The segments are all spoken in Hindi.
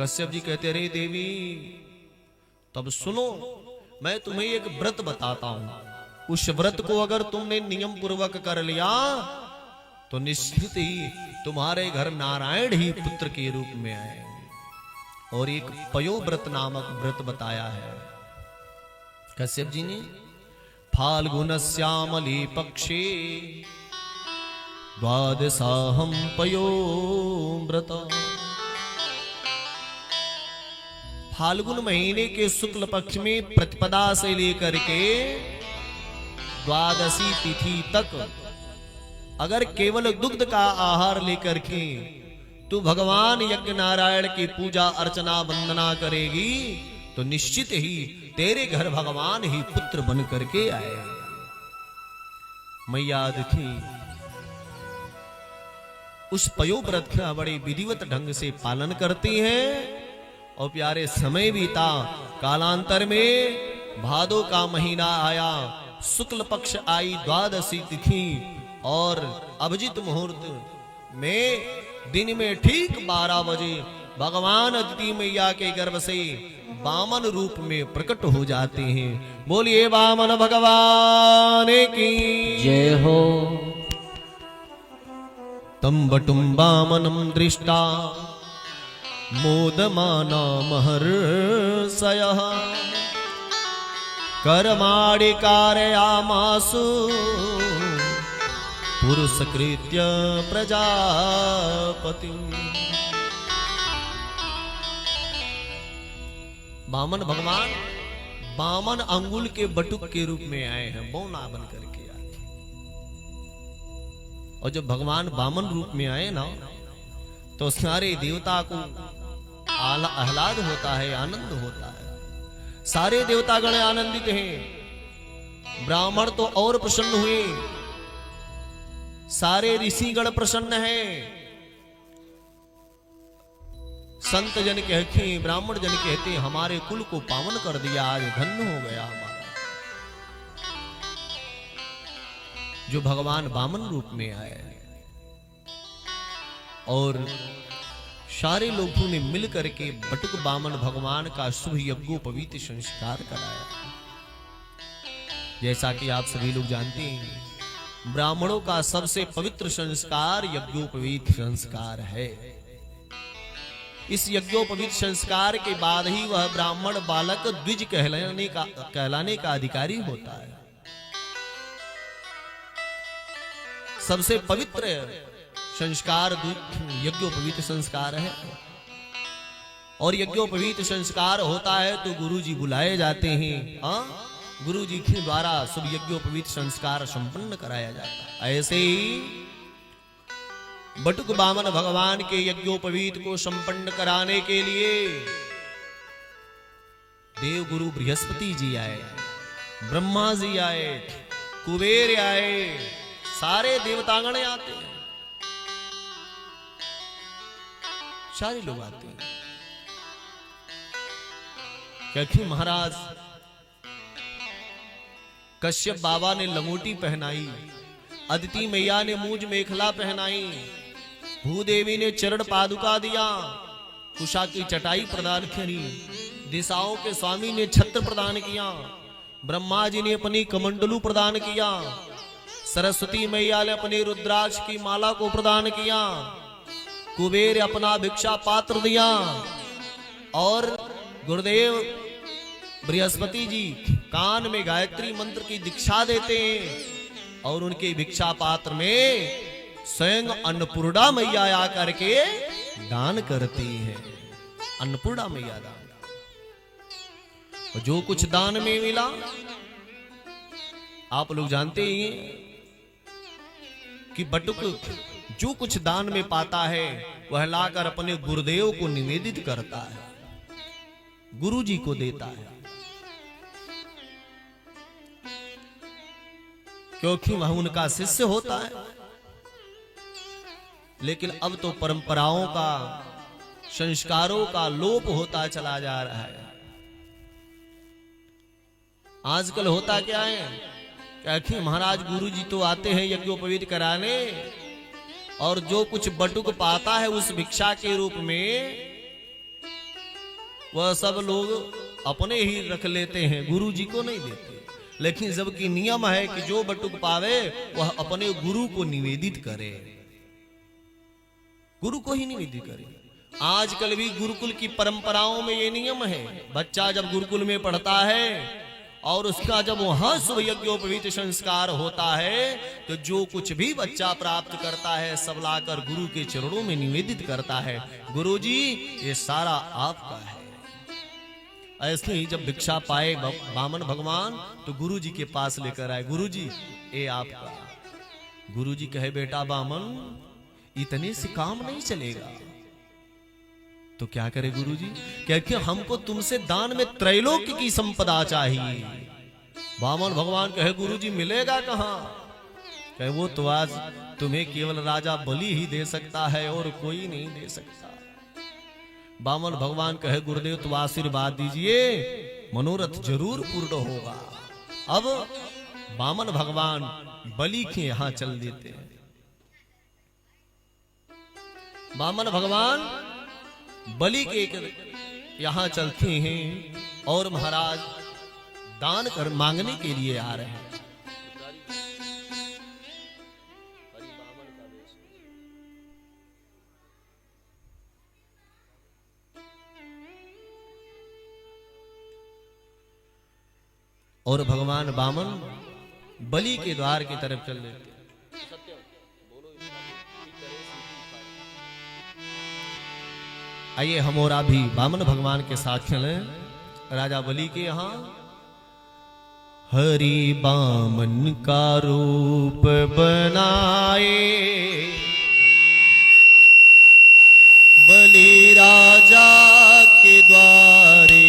कश्यप जी कहते अरे देवी तब सुनो, मैं तुम्हें एक व्रत बताता हूं। उस व्रत को अगर तुमने नियम पूर्वक कर लिया तो निश्चित ही तुम्हारे घर नारायण ही पुत्र के रूप में आएंगे। और एक पयोव्रत नामक व्रत बताया है कश्यप जी ने। फाल्गुन श्यामली पक्षे द्वादशाहम पयोव्रत। फाल्गुन महीने के शुक्ल पक्ष में प्रतिपदा से लेकर के द्वादशी तिथि तक अगर केवल दुग्ध का आहार लेकर के तू भगवान यज्ञ नारायण की पूजा अर्चना वंदना करेगी तो निश्चित ही तेरे घर भगवान ही पुत्र बन करके आएगा। मैया देखी उस पयोव्रत का बड़े विधिवत ढंग से पालन करती हैं। और प्यारे समय बीता, कालांतर में भादो का महीना आया, शुक्ल पक्ष आई द्वादशी तिथि और अभिजित मुहूर्त में दिन में ठीक 12 बजे भगवान अदिति मैया के गर्भ से वामन रूप में प्रकट हो जाते हैं। बोलिए वामन भगवान की जय हो। तम बटुम वामनम दृष्टा मोदमाना महर्षयः कर्माणि कारयामासु पुरुषकृत्य प्रजापति। वामन भगवान वामन अंगुल के बटुक के रूप में आए हैं, बौना बन करके आए। और जब भगवान वामन रूप में आए ना तो सारे देवता को आह्लाद होता है, आनंद होता है। सारे देवतागण आनंदित हैं, ब्राह्मण तो और प्रसन्न हुए, सारे ऋषिगण प्रसन्न हैं। संत जन कहते, ब्राह्मण जन कहते हमारे कुल को पावन कर दिया, आज धन्य हो गया हमारा जो भगवान वामन रूप में आए। और सारे लोगों ने मिल करके बटुक वामन भगवान का शुभ यज्ञोपवीत संस्कार कराया। जैसा कि आप सभी लोग जानते हैं, ब्राह्मणों का सबसे पवित्र संस्कार यज्ञोपवीत संस्कार है। इस यज्ञोपवीत संस्कार के बाद ही वह ब्राह्मण बालक द्विज कहलाने का अधिकारी होता है। सबसे पवित्र संस्कार यज्ञोपवीत संस्कार है। और यज्ञोपवीत संस्कार होता है तो गुरुजी बुलाए जाते हैं। गुरुजी के द्वारा शुभ यज्ञोपवीत संस्कार संपन्न कराया जाता है। ऐसे ही बटुक वामन भगवान के यज्ञोपवीत को संपन्न कराने के लिए देव गुरु बृहस्पति जी आए, ब्रह्मा जी आए, कुबेर आए, सारे देवतागण आते हैं, सारे लोग आते हैं। क्योंकि महाराज कश्यप बाबा ने लंगोटी पहनाई, अदिति मैया ने मूंज मेखला पहनाई, भूदेवी ने चरण पादुका दिया, कुशा की चटाई प्रदान करी, दिशाओं के स्वामी ने छत्र प्रदान किया, ब्रह्मा जी ने अपनी कमंडलू प्रदान किया, सरस्वती मैया ने अपनी रुद्राक्ष की माला को प्रदान किया, कुबेर अपना भिक्षा पात्र दिया और गुरुदेव बृहस्पति जी कान में गायत्री मंत्र की दीक्षा देते हैं और उनके भिक्षा पात्र में स्वयं अन्नपूर्णा मैया आकर के दान करती है। अन्नपूर्णा मैया दान, और जो कुछ दान में मिला आप लोग जानते ही कि बटुक जो कुछ दान में पाता है वह लाकर अपने गुरुदेव को निवेदित करता है, गुरु जी को देता है, क्योंकि वह उनका शिष्य होता है। लेकिन अब तो परंपराओं का, संस्कारों का लोप होता चला जा रहा है। आजकल होता क्या है, क्योंकि महाराज गुरु जी तो आते हैं यज्ञोपवीत कराने और जो कुछ बटुक पाता है उस भिक्षा के रूप में वह सब लोग अपने ही रख लेते हैं, गुरु जी को नहीं देते। लेकिन जबकि नियम है कि जो बटुक पावे वह अपने गुरु को निवेदित करे, गुरु को ही निवेदित करे। आजकल भी गुरुकुल की परंपराओं में ये नियम है, बच्चा जब गुरुकुल में पढ़ता है और उसका जब वहां शुभ यज्ञोपवीत संस्कार होता है तो जो कुछ भी बच्चा प्राप्त करता है सब लाकर गुरु के चरणों में निवेदित करता है, गुरु जी ये सारा आपका है। ऐसे ही जब भिक्षा पाए बामन भगवान तो गुरु जी के पास लेकर आए, गुरु जी ये आपका। गुरु जी कहे बेटा बामन इतने से काम नहीं चलेगा। तो क्या करे गुरु जी? क्योंकि हमको तुमसे दान में त्रैलोक्य की संपदा चाहिए। बामन भगवान कहे गुरु जी मिलेगा कहां? कहे वो तो आज तुम्हें केवल राजा बलि ही दे सकता है और कोई नहीं दे सकता। बामन भगवान कहे गुरुदेव तो आशीर्वाद दीजिए, मनोरथ जरूर पूर्ण होगा। अब बामन भगवान बलि के यहां चल देते हैं। बामन भगवान बलि के यहां चलते हैं और महाराज दान कर मांगने के लिए आ रहे हैं। और भगवान बामन बलि के द्वार की तरफ चल देते। आइए हम और भी बामन भगवान के साथ चले राजा बलि के यहां। हरि बामन का रूप बनाए, बलि राजा के द्वारे।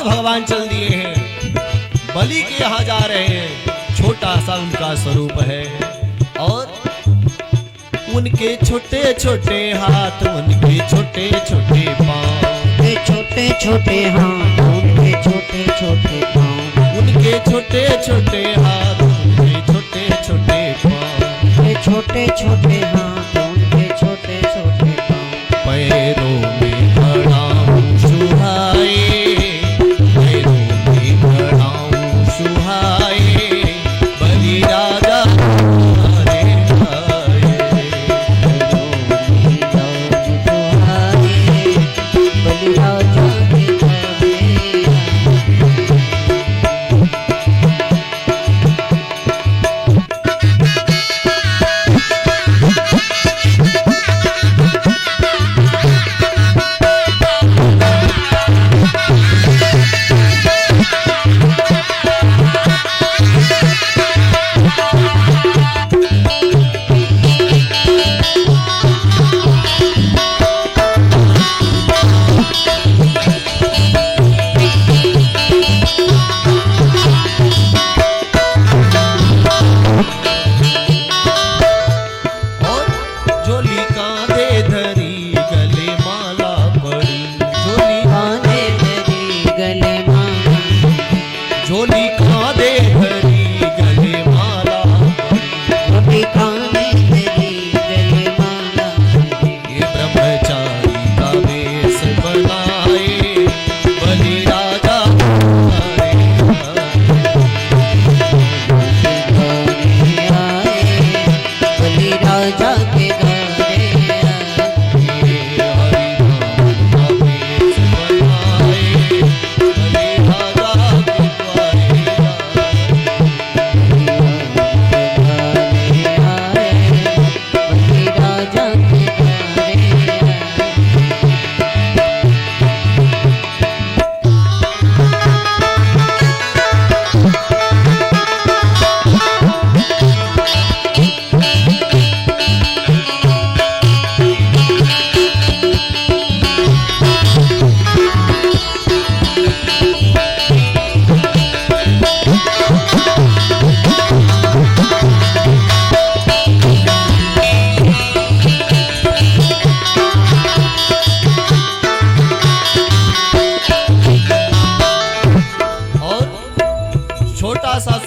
भगवान चल दिए हैं, बलि के यहाँ जा रहे हैं। छोटा सा उनका स्वरूप है और उनके छोटे छोटे हाथ, उनके छोटे छोटे पाँव, छोटे छोटे हाथ, उनके छोटे छोटे पाँव, उनके छोटे छोटे हाथ, उनके छोटे छोटे पाँव, छोटे छोटे हाथ, उनके छोटे छोटे पाँव, पैरों में खड़ाऊं सुहाए, पैरों में खड़ाऊं सुहाए, बलि राजा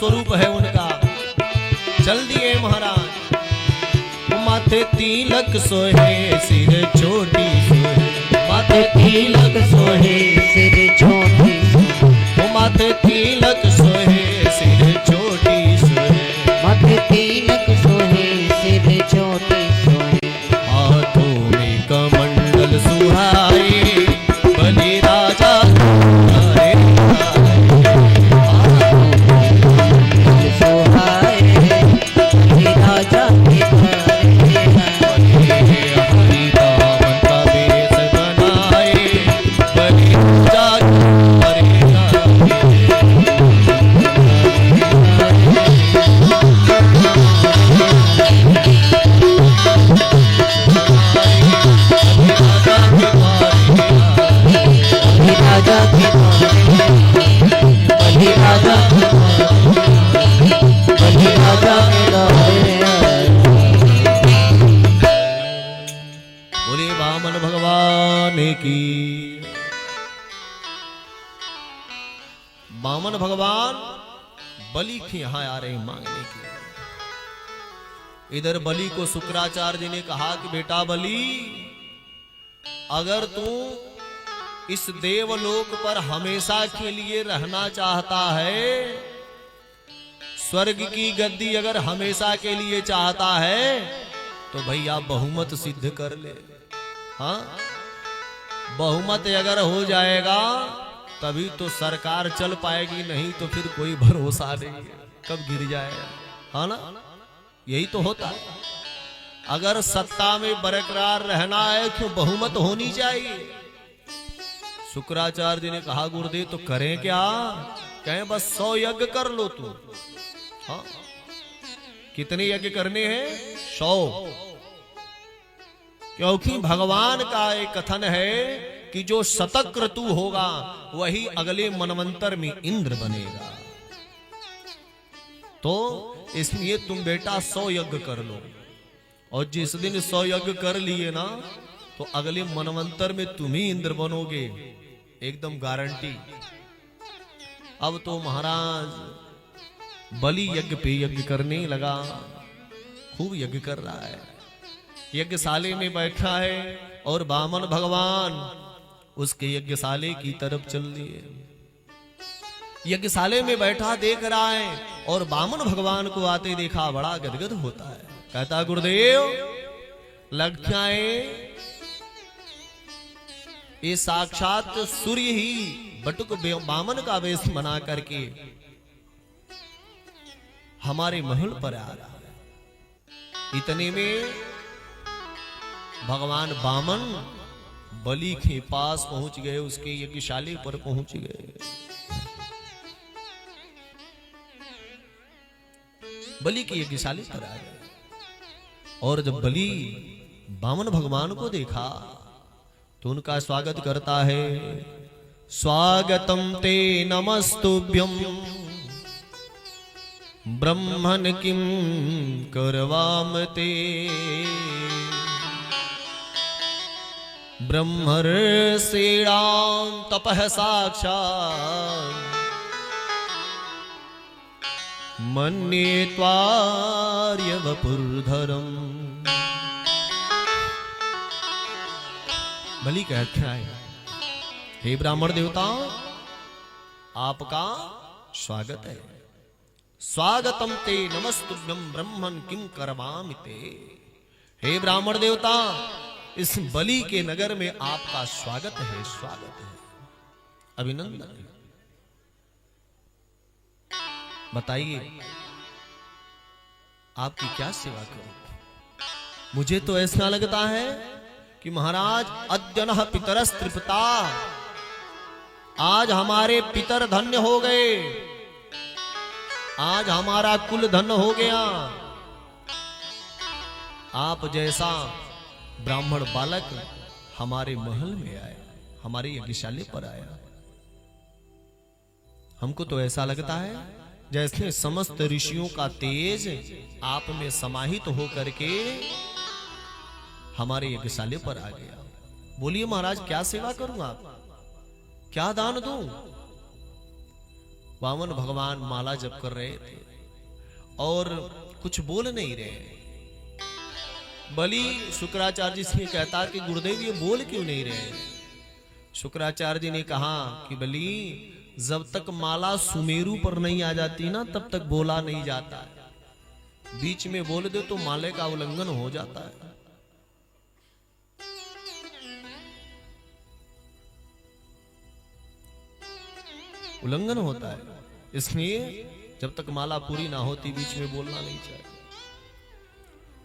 स्वरूप है उनका। चल दिए महाराज। माथे तिलक सोहे सिर चोटी सोहे, माथे तिलक सोहे सिर छोटी सोहे, माथे तिलक सोहे सिर चोटी सोहे, माथे तिलक सोहे सिर छोटी सोहे, हाथों में कमंडल सुहाए बलि राजा हरे सोहाए हे राजा के घरे हरि दामन का बेस बनाए बलि राजा हरे राजा के बलि राजा बलि राजा के बोले वामन भगवान की। वामन भगवान बलि के यहां आ रहे मांगने के। इधर बलि को शुक्राचार्य जी ने कहा कि बेटा बलि, अगर तू इस देवलोक पर हमेशा के लिए रहना चाहता है, स्वर्ग की गद्दी अगर हमेशा के लिए चाहता है, तो भैया बहुमत सिद्ध कर ले। हाँ, बहुमत अगर हो जाएगा तभी तो सरकार चल पाएगी, नहीं तो फिर कोई भरोसा नहीं है कब गिर जाएगा। हाँ ना, यही तो होता है। अगर सत्ता में बरकरार रहना है तो बहुमत होनी चाहिए। शुक्राचार्य जी ने कहा गुरुदेव तो करें क्या? कहें बस 100 यज्ञ कर लो तू। हाँ, कितने यज्ञ करने हैं? 100। क्योंकि भगवान का एक कथन है कि जो शतक्रतु होगा वही अगले मनवंतर में इंद्र बनेगा। तो इसलिए तुम बेटा 100 यज्ञ कर लो, और जिस दिन 100 यज्ञ कर लिए ना तो अगले मनवंतर में तुम ही इंद्र बनोगे, एकदम गारंटी। अब तो महाराज बलि यज्ञ पे यज्ञ करने लगा, खूब यज्ञ कर रहा है। यज्ञशाले में बैठा है और वामन भगवान उसके यज्ञशाले की तरफ चल दिए। यज्ञशाले में बैठा देख रहा है और वामन भगवान को आते देखा, बड़ा गदगद होता है। कहता गुरुदेव लगता है ये साक्षात सूर्य ही बटुक वामन का वेश बना करके हमारे महल पर आ रहा है। इतने में भगवान वामन बलि के पास पहुंच गए, उसके यज्ञशाले पर पहुंच गए। बलि के यज्ञशाले पर आ गए और जब बलि वामन भगवान को देखा तो उनका स्वागत करता है। स्वागतम ते नमस्तुभ्यं ब्रह्मन् किं करवाम ते, ब्रह्मर्षीणां तपः साक्षात् मन्ये त्वार्य वपुर्धरम्। बलि कहते हैं हे ब्राह्मण देवता आपका स्वागत है। स्वागतम ते नमस्तुभ्यं ब्रह्मन् किं करवामि ते। हे ब्राह्मण देवता इस बलि के नगर में आपका स्वागत है, स्वागत है, अभिनंदन है। बताइए आपकी क्या सेवा करूं? मुझे तो ऐसा लगता है कि महाराज अद्यनः पितरस् तृप्ता, आज हमारे पितर धन्य हो गए, आज हमारा कुल धन्य हो गया। आप जैसा ब्राह्मण बालक हमारे महल में आया, हमारे यज्ञशाले पर आया। हमको तो ऐसा लगता है जैसे समस्त ऋषियों का तेज आप में समाहित होकर के हमारे यज्ञशाले पर आ गया। बोलिए महाराज क्या सेवा करूं, आप क्या दान दूं? वामन भगवान माला जप कर रहे थे और कुछ बोल नहीं रहे। बलि शुक्राचार्य जी से कहता कि गुरुदेव ये बोल क्यों नहीं रहे। शुक्राचार्य जी ने कहा कि बलि जब तक माला सुमेरु पर नहीं आ जाती ना तब तक बोला नहीं जाता है। बीच में बोल दे तो माले का उल्लंघन हो जाता है। उल्लंघन होता है, इसलिए जब तक माला पूरी ना होती बीच में बोलना नहीं चाहिए।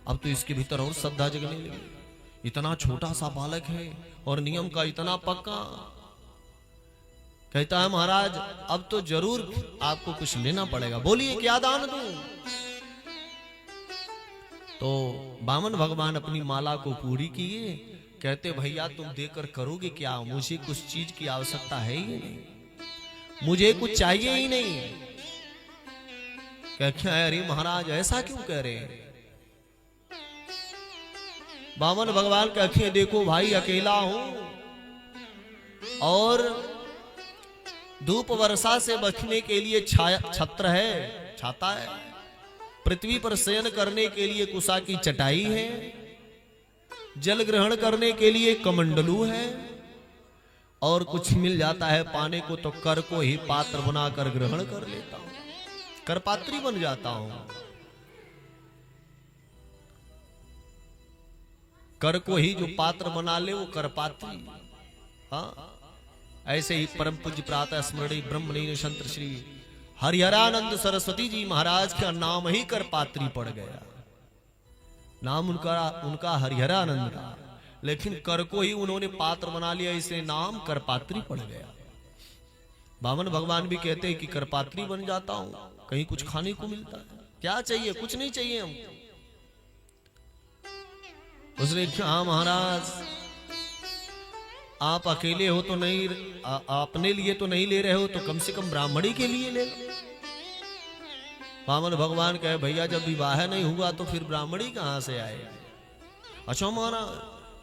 अब तो इसके भीतर और श्रद्धा जगने लगी। इतना छोटा सा बालक है और नियम का इतना पक्का। कहता है महाराज अब तो जरूर आपको कुछ लेना पड़ेगा, बोलिए क्या दान दूं। तो वामन भगवान अपनी माला को पूरी किए। कहते भैया तुम देकर करोगे क्या, मुझे कुछ चीज की आवश्यकता है ही नहीं, मुझे कुछ चाहिए ही नहीं। क्या अरे महाराज ऐसा क्यों कह रहे हैं। वामन भगवान कहते देखो भाई अकेला हूं और धूप वर्षा से बचने के लिए छत्र है, छाता है, पृथ्वी पर शयन करने के लिए कुशा की चटाई है, जल ग्रहण करने के लिए कमंडलू है, और कुछ मिल जाता है पाने को तो कर को ही पात्र बनाकर ग्रहण कर लेता हूं, करपात्री बन जाता हूं। कर को ही जो पात्र बना ले वो करपात्री। हाँ ऐसे ही परम पूज्य प्रातः स्मरणीय ब्रह्मलीन संत श्री हरिहरानंद सरस्वती जी महाराज का नाम ही करपात्री पड़ गया। नाम उनका हरिहरानंद था, लेकिन कर को ही उन्होंने पात्र बना लिया, इसे नाम करपात्री पड़ गया। वामन भगवान भी कहते हैं कि करपात्री बन जाता हूं, कहीं कुछ खाने को मिलता है, क्या चाहिए, कुछ नहीं चाहिए हमको। उसने कहा महाराज आप अकेले हो तो नहीं, अपने लिए तो नहीं ले रहे हो, तो कम से कम ब्राह्मणी के लिए ले लो। वामन भगवान कहे भैया जब विवाह नहीं हुआ तो फिर ब्राह्मणी कहां से आए। अच्छा महाराज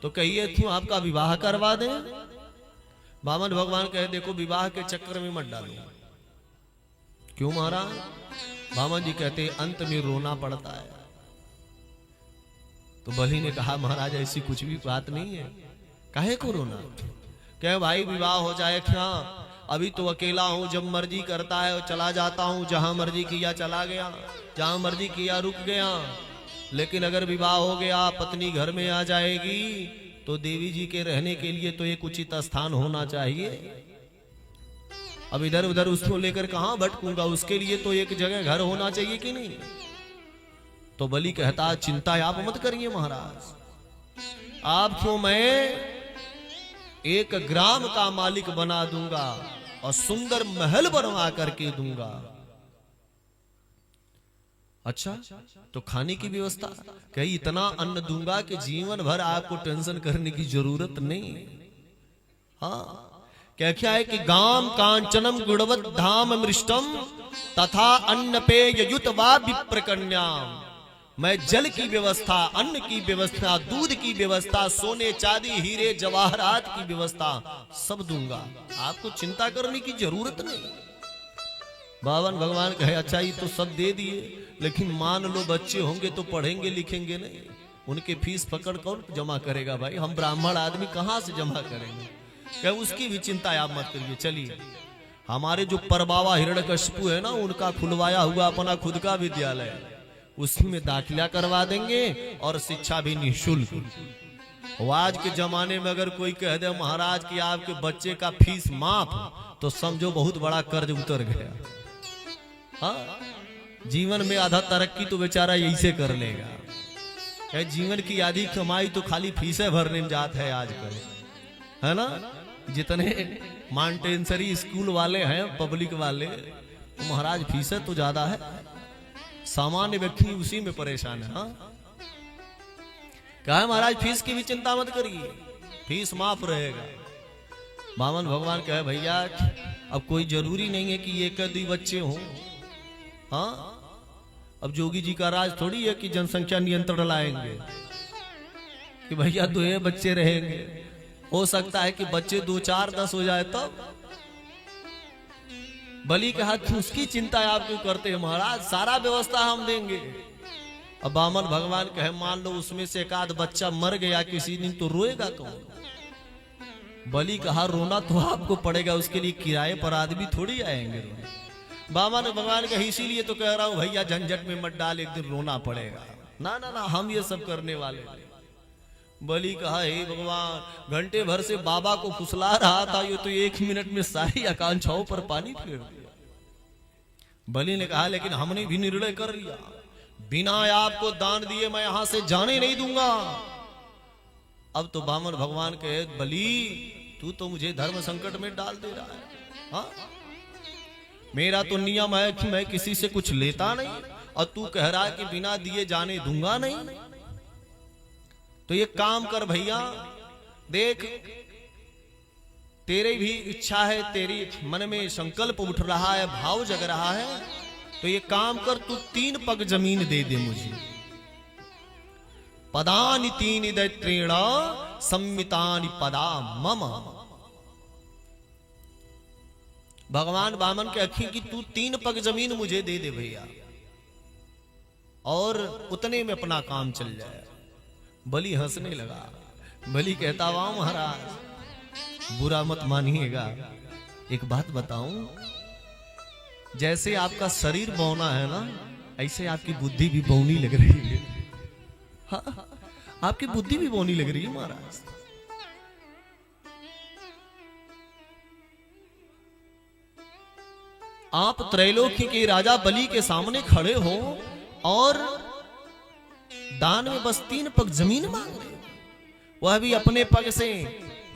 तो कहिए क्यों आपका विवाह करवा दें। वामन भगवान कहे देखो विवाह के चक्कर में मत डालो। क्यों महाराज। वामन जी कहते अंत में रोना पड़ता है। तो बलि ने कहा महाराज ऐसी कुछ भी बात नहीं है, काहे को रोना। कहे भाई विवाह हो जाए क्या, अभी तो अकेला हूं, जब मर्जी करता है चला जाता हूं, जहां मर्जी किया चला गया, जहां मर्जी किया रुक गया। लेकिन अगर विवाह हो गया पत्नी घर में आ जाएगी तो देवी जी के रहने के लिए तो एक उचित स्थान होना चाहिए। अब इधर उधर उसको लेकर कहां भटकूंगा, उसके लिए तो एक जगह घर होना चाहिए कि नहीं। तो बलि कहता चिंता आप मत करिए महाराज, आपको मैं एक ग्राम का मालिक बना दूंगा और सुंदर महल बनवा करके दूंगा। अच्छा तो खाने की व्यवस्था, कहीं इतना अन्न दूंगा कि जीवन भर आपको टेंशन करने की जरूरत नहीं। हाँ क्या है कि गाम कांचनम गुणवत धाम मृष्टम तथा अन्न पेय युत वा विप्रकन्याम। मैं जल की व्यवस्था, अन्न की व्यवस्था, दूध की व्यवस्था, सोने चांदी हीरे जवाहरात की व्यवस्था सब दूंगा, आपको चिंता करने की जरूरत नहीं। वामन भगवान कहे अच्छा ये तो सब दे दिए, लेकिन मान लो बच्चे होंगे तो पढ़ेंगे लिखेंगे नहीं, उनके फीस पकड़ कौन जमा करेगा भाई, हम ब्राह्मण आदमी कहां से जमा करेंगे। कहे उसकी भी चिंता आप मत करिए, चलिए हमारे जो परबावा हिरण्यकशिपु है ना उनका खुलवाया हुआ अपना खुद का विद्यालय, उसी में दाखिला करवा देंगे और शिक्षा भी निःशुल्क। आज के जमाने में अगर कोई कह दे महाराज कि आपके बच्चे का फीस माफ, तो समझो बहुत बड़ा कर्ज उतर गया। हाँ जीवन में आधा तरक्की तो बेचारा यही से कर लेगा। जीवन की आधी कमाई तो खाली फीसें भरने में जात है आजकल, है ना। जितने मांटेंसरी स्कूल वाले हैं पब्लिक वाले, तो महाराज फीसें तो ज्यादा है, सामान्य व्यक्ति उसी में परेशान है। हाँ क्या है महाराज फीस की भी चिंता मत करिए, फीस माफ रहेगा। वामन भगवान कहे भैया अब कोई जरूरी नहीं है कि एक दो बच्चे हों। हाँ अब जोगी जी का राज थोड़ी है कि जनसंख्या नियंत्रण लाएंगे कि भैया 2 बच्चे रहेंगे। हो सकता है कि बच्चे 2 4 10 हो जाए तब। बलि कहा कि उसकी चिंता आप क्यों करते हैं महाराज, सारा व्यवस्था हम देंगे। अब बामन भगवान कहे मान लो उसमें से एक आध बच्चा मर गया किसी दिन तो रोएगा कौन? बलि कहा रोना तो आपको पड़ेगा, उसके लिए किराए पर आदमी थोड़ी आएंगे रोने। बामन भगवान कहे इसीलिए तो कह रहा हूं भैया झंझट में मत डाल, एक दिन रोना पड़ेगा। ना ना ना हम ये सब करने वाले नहीं। बलि कहा हे भगवान घंटे भर से बाबा को फुसला रहा था, ये तो 1 मिनट में सारी आकांक्षाओं पर पानी फेर दिया। बलि ने कहा लेकिन हमने भी निर्णय कर लिया, बिना आपको दान दिए मैं यहां से जाने नहीं दूंगा। अब तो बामन भगवान कहे बलि तू तो मुझे धर्म संकट में डाल दे रहा है। हाँ मेरा तो नियम है कि मैं किसी से कुछ लेता नहीं, और तू कह रहा है कि बिना दिए जाने दूंगा नहीं। तो ये काम कर भैया, देख तेरी भी इच्छा है, तेरी मन में संकल्प उठ रहा है, भाव जग रहा है, तो ये काम कर तू 3 पग जमीन दे दे मुझे। पदानि 3 दैत्रेण सम्मितानि पदा मम। भगवान बामन के अखी की तू 3 पग जमीन मुझे दे दे भैया, और उतने में अपना काम चल जाए। बलि हंसने लगा। बलि कहता वाह महाराज बुरा मत मानिएगा, एक बात बताऊं, जैसे आपका शरीर बौना है ना, ऐसे आपकी बुद्धि भी बौनी लग रही है। हाँ, आपकी बुद्धि भी बौनी लग रही है महाराज। आप त्रैलोक्य के राजा बलि के सामने खड़े हो और दान में बस 3 पग जमीन मांग रहे हो, वह भी अपने पग से।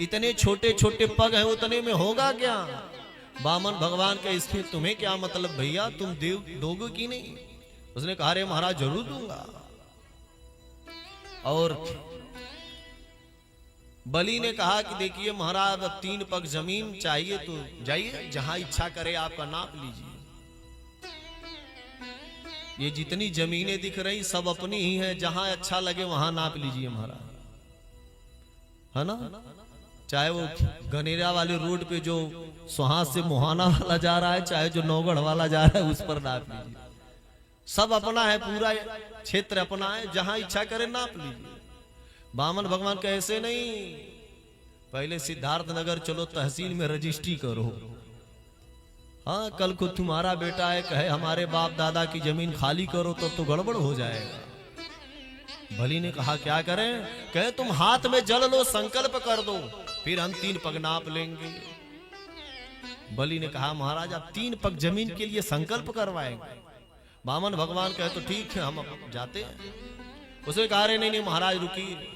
इतने छोटे छोटे पग हैं, उतने में होगा क्या? बामन भगवान का इसमें तुम्हें क्या मतलब भैया, तुम दोगे कि नहीं? उसने कहा रे महाराज जरूर दूंगा। और बलि ने कहा कि देखिए महाराज अब 3 पग जमीन चाहिए तो जाइए, जहां इच्छा करे आपका नाप लीजिए। ये जितनी जमीनें दिख रही सब अपनी ही है, जहां अच्छा लगे वहां नाप लीजिए महाराज, है ना? चाहे वो गनेरा वाले रोड पे जो सुहास से मोहाना वाला जा रहा है, चाहे जो नौगढ़ वाला जा रहा है, उस पर नाप लीजिए। सब अपना है, पूरा क्षेत्र अपना है, जहां इच्छा करे नाप लीजिए। बामन भगवान कैसे नहीं, पहले सिद्धार्थ नगर चलो, तहसील में रजिस्ट्री करो। हाँ कल को तुम्हारा बेटा है कहे हमारे बाप दादा की जमीन खाली करो तो गड़बड़ हो जाएगा। बलि ने कहा क्या करें? कहे तुम हाथ में जल लो, संकल्प कर दो, फिर हम 3 पग नाप लेंगे। बलि ने कहा महाराज आप 3 पग जमीन के लिए संकल्प करवाएंगे? बामन भगवान कहे तो ठीक है हम जाते हैं। उसे कहा रहे नहीं महाराज रुकिए।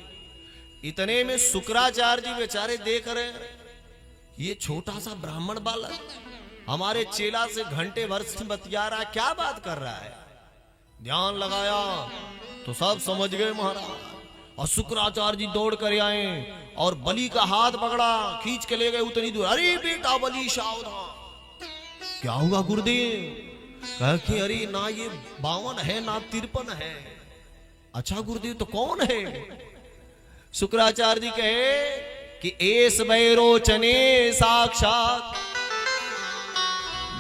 इतने में शुक्राचार्य जी बेचारे देख रहे हैं ये छोटा सा ब्राह्मण बालक हमारे चेला से घंटे भर से बतिया रहा, क्या बात कर रहा है। ध्यान लगाया तो सब समझ गए महाराज, और शुक्राचार्य जी दौड़ कर आए और बलि का हाथ पकड़ा, खींच के ले गए उतनी दूर। अरे बेटा बलि सावधान। क्या हुआ गुरुदेव? कहा कि अरे ना ये 52 है ना 53 है। अच्छा गुरुदेव तो कौन है? शुक्राचार्य जी कहे कि एस वैरोचने साक्षात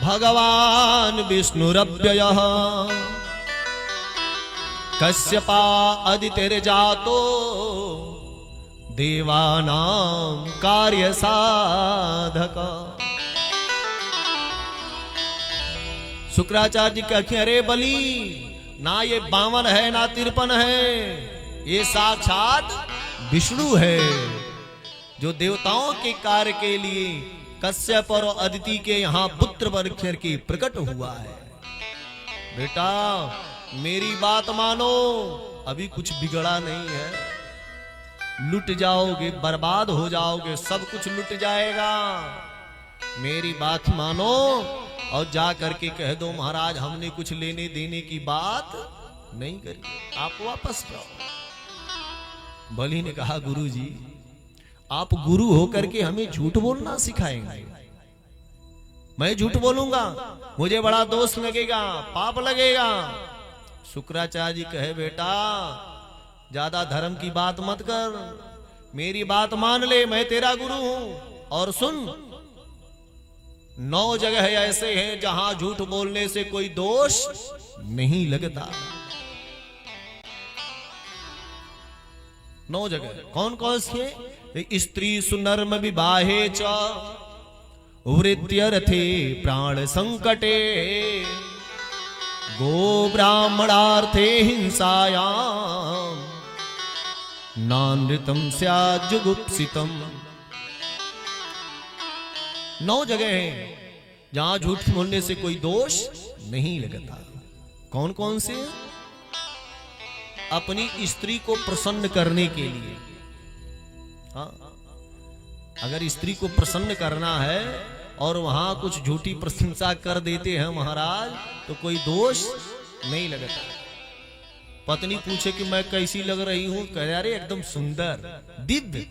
भगवान विष्णुरव्ययः कश्यपा अदितिर्जातो देवानां कार्य साधक। शुक्राचार्य जी कहते अरे बलि ना ये 52 है ना 53 है, ये साक्षात विष्णु है जो देवताओं के कार्य के लिए कश्यप और अदिति के यहाँ पुत्र वर्ग की प्रकट हुआ है। बेटा मेरी बात मानो, अभी कुछ बिगड़ा नहीं है। लुट जाओगे, बर्बाद हो जाओगे, सब कुछ लुट जाएगा। मेरी बात मानो और जा करके कह दो महाराज हमने कुछ लेने देने की बात नहीं करी, आप वापस जाओ। बलि ने कहा गुरुजी आप गुरु होकर के हमें झूठ बोलना सिखाएंगे? मैं झूठ बोलूंगा? मुझे बड़ा दोष लगेगा, पाप लगेगा। शुक्राचार्य जी कहे बेटा ज्यादा धर्म की बात मत कर, मेरी बात मान ले, मैं तेरा गुरु हूं। और सुन 9 जगह ऐसे हैं जहां झूठ बोलने से कोई दोष नहीं लगता। 9 जगह कौन कौन सी है? स्त्री सुनर्म विवाहे च वृत्त्यर्थे प्राण संकटे गो ब्राह्मणार्थे हिंसायाम नानृतम स्यात् जुगुप्सितम। 9 जगह हैं जहां झूठ बोलने से कोई दोष नहीं लगता। कौन कौन से? अपनी स्त्री को प्रसन्न करने के लिए। हाँ, अगर स्त्री को प्रसन्न करना है और वहां कुछ झूठी प्रशंसा कर देते हैं महाराज तो कोई दोष नहीं लगता। पत्नी पूछे कि मैं कैसी लग रही हूं, कह अरे एकदम सुंदर दिव्य,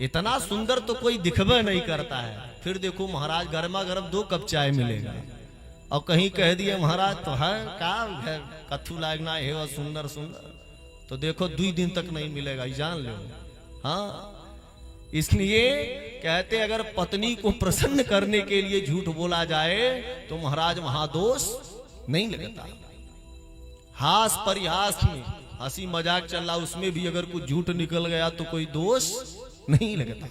इतना सुंदर तो कोई दिखबे नहीं करता है। फिर देखो महाराज गर्मा गर्म 2 कप चाय मिलेगा और कहीं कह दिए महाराज तो है का कथू लागना है वह सुंदर सुंदर, तो देखो 2 दिन तक नहीं मिलेगा, जान लो। हाँ, इसलिए कहते अगर पत्नी को प्रसन्न करने के लिए झूठ बोला जाए तो महाराज वहां दोष नहीं लगता। हास परिहास में हंसी मजाक चल रहा उसमें भी अगर कुछ झूठ निकल गया तो कोई दोष नहीं लगता।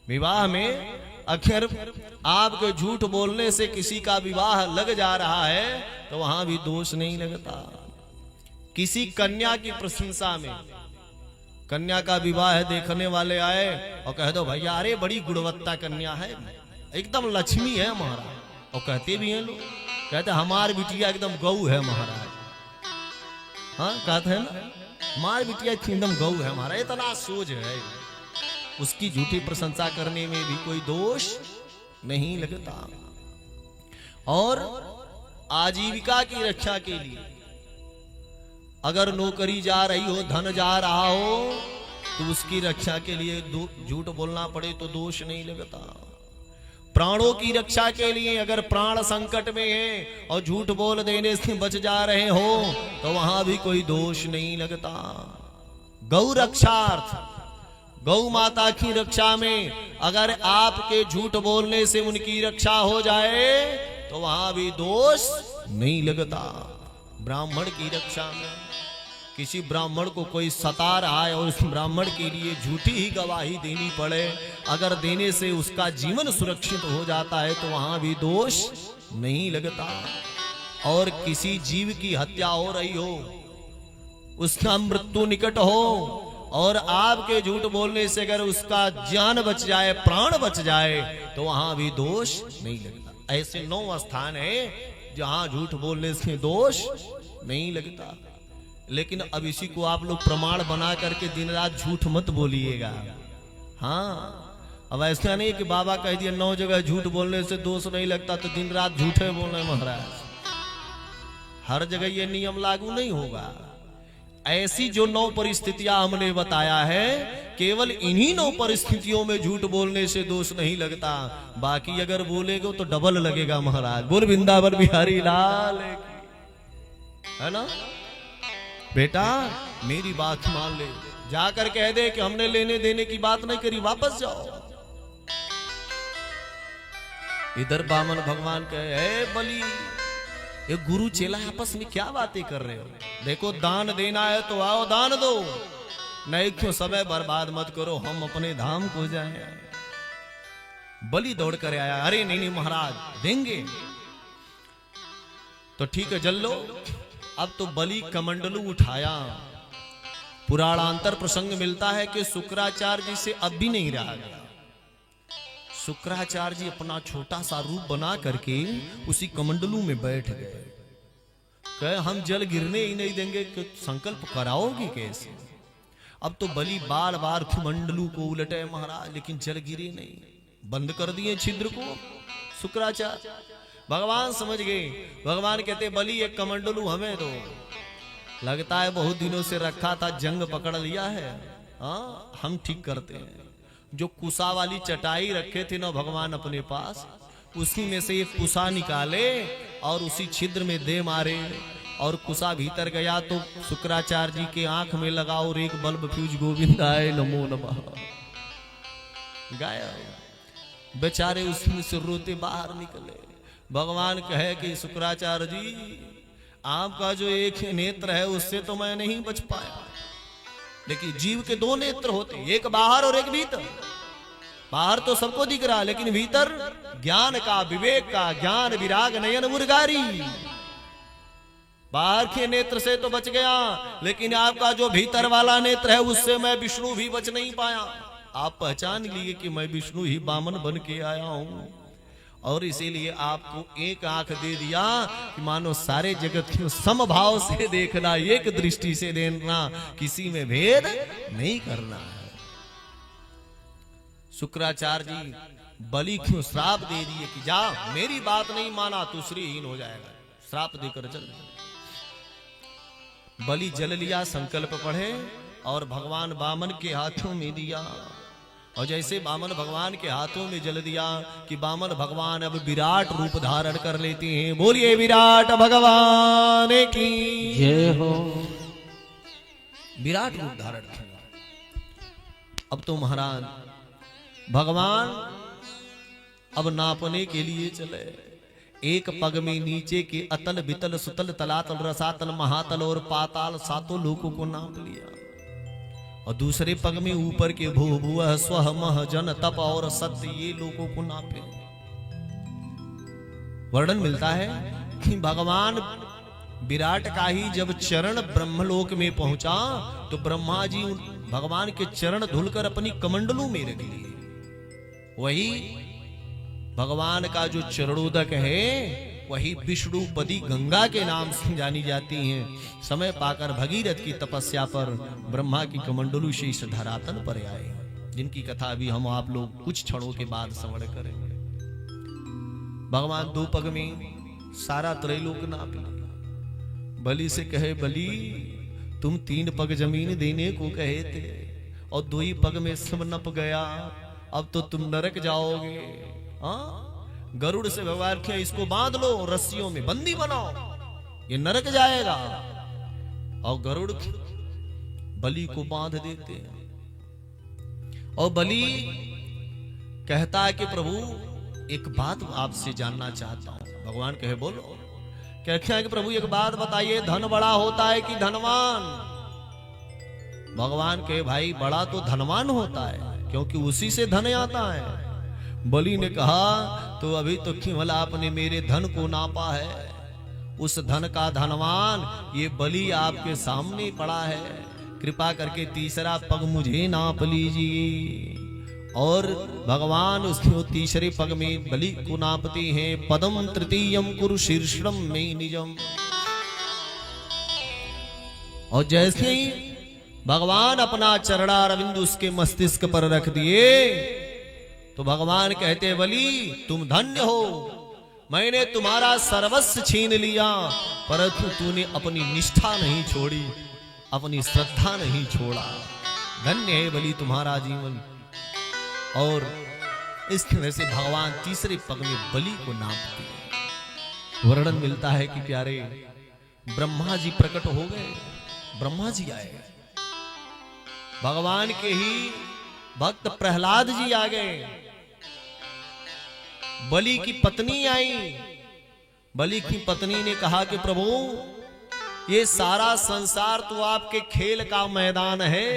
विवाह में अखिर आपके झूठ बोलने से किसी का विवाह लग जा रहा है तो वहां भी दोष नहीं लगता। किसी कन्या की प्रशंसा में, कन्या का विवाह देखने वाले आए और कह दो भैया अरे बड़ी गुणवत्ता कन्या है, एकदम लक्ष्मी है महाराज, और कहते भी हैं लोग, कहते हमार बिटिया एकदम गऊ है महाराज। हाँ कहते हैं ना, हमार बिटिया एकदम गऊ है महाराज, इतना सोच है। उसकी झूठी प्रशंसा करने में भी कोई दोष नहीं लगता। और आजीविका की रक्षा के लिए अगर नौकरी जा रही हो, धन जा रहा हो, तो उसकी रक्षा के लिए झूठ बोलना पड़े तो दोष नहीं लगता। प्राणों की रक्षा के लिए अगर प्राण संकट में है और झूठ बोल देने से बच जा रहे हो तो वहां भी कोई दोष नहीं लगता। गौ रक्षार्थ, गौ माता की रक्षा में अगर आपके झूठ बोलने से उनकी रक्षा हो जाए तो वहां भी दोष नहीं लगता। ब्राह्मण की रक्षा में किसी ब्राह्मण को कोई सता रहा है और उस ब्राह्मण के लिए झूठी ही गवाही देनी पड़े, अगर देने से उसका जीवन सुरक्षित हो जाता है तो वहां भी दोष नहीं लगता। और किसी जीव की हत्या हो रही हो, उसका मृत्यु निकट हो और आपके झूठ बोलने से अगर उसका जान बच जाए, प्राण बच जाए, तो वहां भी दोष नहीं लगता। ऐसे 9 स्थान है जहां झूठ बोलने से दोष नहीं लगता। लेकिन अब इसी को आप लोग प्रमाण बना करके दिन रात झूठ मत बोलिएगा। हाँ, अब ऐसा नहीं कि बाबा कह दिया 9 जगह झूठ बोलने से दोष नहीं लगता तो दिन रात झूठे बोलने महाराज। हर जगह ये नियम लागू नहीं होगा। ऐसी जो 9 परिस्थितियां हमने बताया है, केवल इन्हीं 9 परिस्थितियों में झूठ बोलने से दोष नहीं लगता। बाकी अगर बोलेगे तो डबल लगेगा महाराज। बोल वृंदावन बिहारी लाल की, है ना बेटा, मेरी बात मान ले, जाकर कह दे कि हमने लेने देने की बात नहीं करी, वापस जाओ। इधर बामन भगवान कहे बलि, ये गुरु चेला आपस में क्या बातें कर रहे हो? देखो दान देना है तो आओ दान दो, नहीं क्यों समय बर्बाद मत करो, हम अपने धाम को जाए। बलि दौड़ कर आया, अरे नहीं नहीं महाराज देंगे, तो ठीक है जल लो। अब तो बलि कमंडलू उठाया। पुराणांतर प्रसंग मिलता है कि शुक्राचार्य जी से अब भी नहीं रहा गया। शुक्राचार्य जी अपना छोटा सा रूप बना करके उसी कमंडलू में बैठ गए। कहे हम जल गिरने ही नहीं देंगे, कि संकल्प कराओगे कैसे? अब तो बलि बार बार कमंडलू को उलटे महाराज, लेकिन जल गिरे नहीं, बंद कर दिए छिद्र को। शुक्राचार्य भगवान समझ गए। भगवान कहते बलि एक कमंडलू हमें दो, लगता है बहुत दिनों से रखा था, जंग पकड़ लिया है। हाँ हम ठीक करते हैं। जो कुसा वाली चटाई रखे थे ना भगवान अपने पास, उसी में से एक कुसा निकाले और उसी छिद्र में दे मारे, और कुसा भीतर गया तो शुक्राचार्य जी के आंख में लगा और एक बल्ब फ्यूज गोविंद आए नमो नमः गायब। बेचारे उसमें से रोते बाहर निकले। भगवान कहे कि शुक्राचार्य जी, आपका जो एक नेत्र है उससे तो मैं नहीं बच पाया, लेकिन जीव के दो नेत्र होते, एक बाहर और एक भीतर। बाहर तो सबको दिख रहा, लेकिन भीतर ज्ञान का, विवेक का, ज्ञान विराग नयन मुरगारी। बाहर के नेत्र से तो बच गया, लेकिन आपका जो भीतर वाला नेत्र है उससे मैं विष्णु भी बच नहीं पाया। आप पहचान लिए कि मैं विष्णु ही वामन बन के आया हूं, और इसीलिए आपको एक आंख दे दिया कि मानो सारे जगत को समभाव से देखना, एक दृष्टि से देखना, किसी में भेद नहीं करना है। शुक्राचार्य जी बलि क्यों श्राप दे दिए कि जा, मेरी बात नहीं माना तू श्रीहीन हो जाएगा, श्राप देकर चल। बलि जल लिया, संकल्प पढ़े और भगवान वामन के हाथों में दिया। और जैसे वामन भगवान के हाथों में जल दिया कि वामन भगवान अब विराट रूप धारण कर लेते हैं। बोलिए विराट भगवान की जय हो। विराट रूप धारण किया। अब तो महाराज भगवान अब नापने के लिए चले। एक पग में नीचे के अतल बितल सुतल तलातल रसातल महातल और पाताल सातों लोकों को नाप लिया, और दूसरे पग में ऊपर के भू भुवः स्वः मह जन तप और सत्य ये लोगों को नापे। वर्णन मिलता है कि भगवान विराट का ही जब चरण ब्रह्मलोक में पहुंचा तो ब्रह्मा जी भगवान के चरण धुलकर अपनी कमंडलों में रख लिए। वही भगवान का जो चरणोदक है वही विष्णुपदी गंगा के नाम से जानी जाती हैं। समय पाकर भगीरथ की तपस्या पर ब्रह्मा की कमंडलू से इस धरातल पर आए, जिनकी कथा भी हम आप लोग कुछ क्षणों के बाद श्रवण करेंगे। भगवान दो पग में सारा त्रैलोक नाप लिया। बलि से कहे, बलि तुम 3 पग जमीन देने को कहे थे और 2 ही पग में सब नप गया, अब तो तुम नरक जाओगे। हाँ, गरुड़ से भगवान क्या, इसको बांध लो, रस्सियों में बंदी बनाओ, ये नरक जाएगा। और गरुड़ बलि को बांध देते हैं। और बलि कहता है कि प्रभु एक बात आपसे जानना चाहता हूं। भगवान कहे बोलो। कहते हैं कि प्रभु एक बात बताइए, धन बड़ा होता है कि धनवान? भगवान कहे भाई बड़ा तो धनवान होता है, क्योंकि उसी से धन आता है। बलि ने कहा तो अभी तो केवल आपने मेरे धन को नापा है, उस धन का धनवान ये बलि आपके सामने पड़ा है। कृपा करके तीसरा पग मुझे नाप लीजिए। और भगवान उसके तीसरे पग में बलि को नापते हैं। पदम तृतीयम कुरु शीर्षम में निजम। और जैसे ही भगवान अपना चरणारविंद उसके मस्तिष्क पर रख दिए तो भगवान कहते, बलि तुम धन्य हो, मैंने तुम्हारा सर्वस्व छीन लिया, परंतु तूने अपनी निष्ठा नहीं छोड़ी, अपनी श्रद्धा नहीं छोड़ा। धन्य है बलि तुम्हारा जीवन। और इस तरह से भगवान तीसरे पग में बलि को नापते हैं। वर्णन मिलता है कि प्यारे ब्रह्मा जी प्रकट हो गए। ब्रह्मा जी आए, भगवान के ही भक्त प्रहलाद जी आ गए, बलि की पत्नी आई। बलि की पत्नी ने कहा कि प्रभु ये सारा संसार तो आपके खेल का मैदान है,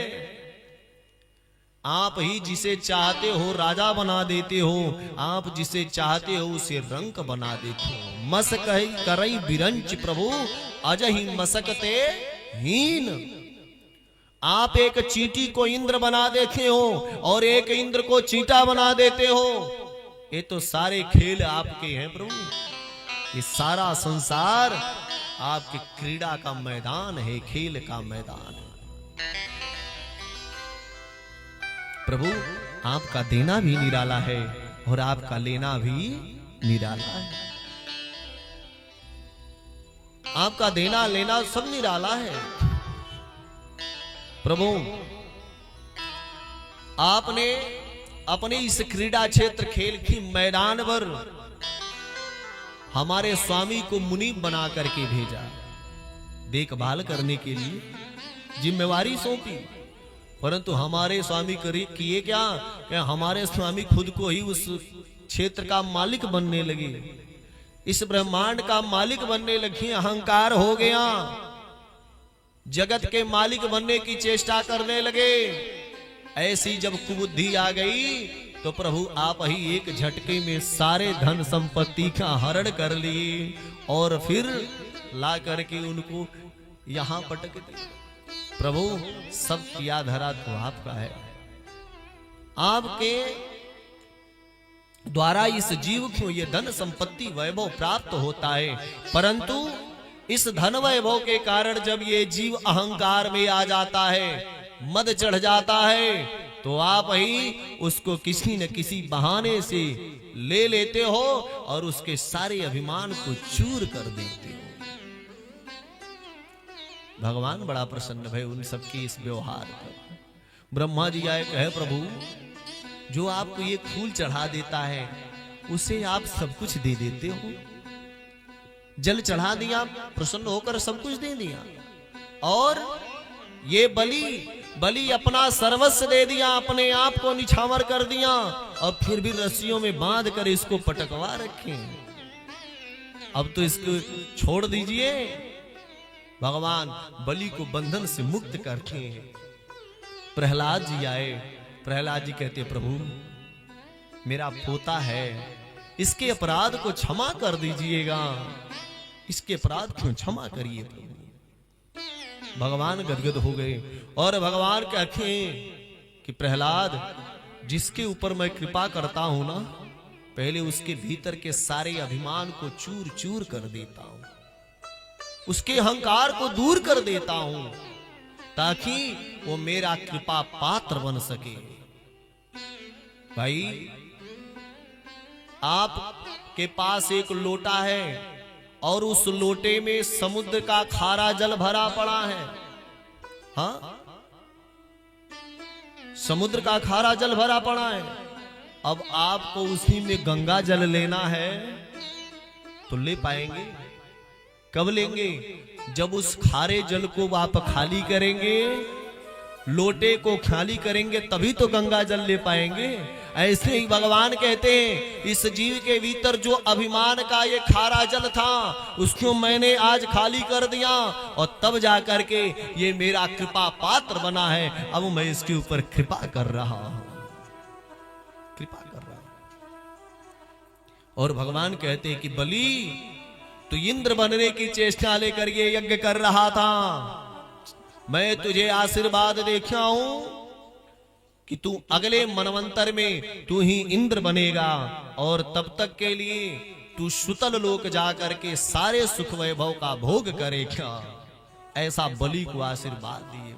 आप ही जिसे चाहते हो राजा बना देते हो, आप जिसे चाहते हो उसे रंक बना देते हो। मसक करई बिरंच प्रभु अजहि मसकते हीन। आप एक चींटी को इंद्र बना देते हो और एक इंद्र को चींटा बना देते हो। ये तो सारे खेल आपके हैं प्रभु, ये सारा संसार आपके क्रीड़ा का मैदान है, खेल का मैदान है। प्रभु आपका देना भी निराला है और आपका लेना भी निराला है। आपका देना लेना सब निराला है। प्रभु आपने अपने इस क्रीड़ा क्षेत्र खेल की मैदान पर हमारे स्वामी को मुनि बना करके भेजा, देखभाल करने के लिए जिम्मेवारी सौंपी। परंतु हमारे स्वामी किए क्या? हमारे स्वामी खुद को ही उस क्षेत्र का मालिक बनने लगे, इस ब्रह्मांड का मालिक बनने लगी, अहंकार हो गया, जगत के मालिक बनने की चेष्टा करने लगे। ऐसी जब कुबुद्धि आ गई तो प्रभु आप ही एक झटके में सारे धन संपत्ति का हरण कर लिए और फिर ला करके उनको यहां पटक दिए। प्रभु सब किया धरा तो आपका है, आपके द्वारा इस जीव को ये धन संपत्ति वैभव प्राप्त होता है, परंतु इस धन वैभव के कारण जब ये जीव अहंकार में आ जाता है, मद चढ़ जाता है, तो आप ही उसको किसी न किसी बहाने से ले लेते हो और उसके सारे अभिमान को चूर कर देते हो। भगवान बड़ा प्रसन्न भय उन सबके इस व्यवहार पर। ब्रह्मा जी आए, कहे प्रभु जो आपको ये फूल चढ़ा देता है उसे आप सब कुछ दे देते हो, जल चढ़ा दिया, प्रसन्न होकर सब कुछ दे दिया, और ये बलि अपना सर्वस्व दे दिया, अपने आप को निछावर कर दिया, और फिर भी रस्सियों में बांध कर इसको पटकवा रखे। अब तो इसको छोड़ दीजिए। भगवान बलि को बंधन से मुक्त करके प्रहलाद जी आए। प्रहलाद जी कहते प्रभु मेरा पोता है, इसके अपराध को क्षमा कर दीजिएगा, इसके अपराध को क्षमा करिए प्रभु। भगवान गदगद हो गए और भगवान कहते कि प्रहलाद जिसके ऊपर मैं कृपा करता हूं ना, पहले उसके भीतर के सारे अभिमान को चूर चूर कर देता हूं, उसके अहंकार को दूर कर देता हूं, ताकि वो मेरा कृपा पात्र बन सके। भाई आपके पास एक लोटा है और उस लोटे में समुद्र का खारा जल भरा पड़ा है। हाँ, समुद्र का खारा जल भरा पड़ा है। अब आपको उसी में गंगा जल लेना है तो ले पाएंगे? कब लेंगे? जब उस खारे जल को आप खाली करेंगे, लोटे को खाली करेंगे, तभी तो गंगा जल ले पाएंगे। ऐसे ही भगवान कहते हैं इस जीव के भीतर जो अभिमान का ये खारा जल था उसको मैंने आज खाली कर दिया, और तब जाकर के ये मेरा कृपा पात्र बना है। अब मैं इसके ऊपर कृपा कर रहा हूं, कृपा कर रहा हूं। और भगवान कहते हैं कि बलि तू इंद्र बनने की चेष्टा लेकर ये यज्ञ कर रहा था, मैं तुझे आशीर्वाद देखा हूं कि तू अगले मनवंतर में तू ही इंद्र बनेगा, और तब तक के लिए तू सुतल लोक जाकर के सारे सुख वैभव का भोग करेगा। ऐसा बलि को आशीर्वाद दिए।